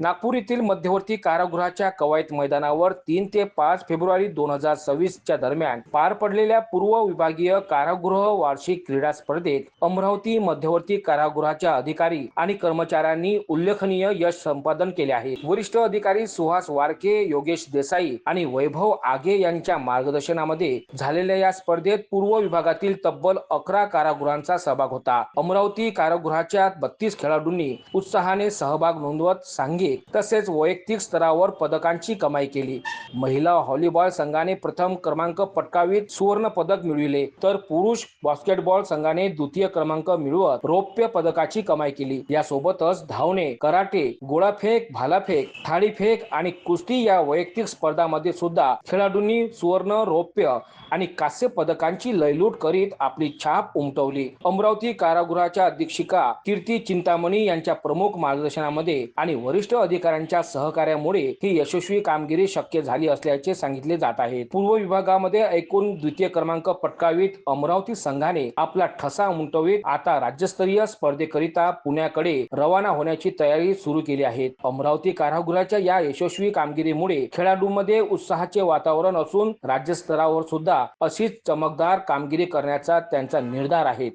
नागपूर येथील मध्यवर्ती कारागृहाच्या कवायत मैदानावर 3 ते 5 फेब्रुवारी 2026 च्या दरम्यान पार पडलेल्या पूर्व विभागीय कारागृह वार्षिक क्रीडा स्पर्धेत अमरावती मध्यवर्ती कारागृहाच्या अधिकारी आणि कर्मचाऱ्यांनी उल्लेखनीय यश संपादन केले आहे। वरिष्ठ अधिकारी सुहास वारके, योगेश देसाई आणि वैभव आगे यांच्या मार्गदर्शनामध्ये झालेल्या या स्पर्धेत पूर्व विभागातील तब्बल 11 कारागृहांचा सहभाग होता। अमरावती कारागृहाच्या 32 खेळाडूंनी उत्साहाने सहभाग नोंदवत सांघिक तसेच वैयक्तिक स्तरावर पदकांची कमाई केली। महिला व्हॉलीबॉल संघाने प्रथम क्रमांक पटकावित सुवर्ण पदक मिळविले, तर पुरुष बास्केटबॉल संघाने द्वितीय क्रमांक मिळवत रौप्य पदकाची कमाई केली। यासोबतच धावणे, कराटे, गोळाफेक, भालाफेक, थाळीफेक आणि कुस्ती या वैयक्तिक स्पर्धांमध्ये सुद्धा खेळाडूंनी सुवर्ण, रौप्य आणि कांस्य पदकांची लयलूट करीत आपली छाप उमटवली। अमरावती कारागृहाच्या अधीक्षिका कीर्ती चिंतामणी यांच्या प्रमुख मार्गदर्शनामध्ये आणि वरिष्ठ अधिकाऱ्यांच्या सहकार्यामुळे ही यशस्वी कामगिरी शक्य झाली असल्याचे सांगितले जात आहे। पूर्व विभागामध्ये एकूण द्वितीय क्रमांक पटकावित अमरावती संघाने आपला ठसा उमटवीत आता राज्यस्तरीय स्पर्धेकरिता पुण्याकडे रवाना होण्याची तयारी सुरू केली आहे। अमरावती कारागृहाच्या या यशस्वी कामगिरीमुळे खेळाडूंमध्ये उत्साहाचे वातावरण असून राज्यस्तरावर सुद्धा अशीच चमकदार कामगिरी करण्याचा त्यांचा निर्धार आहे।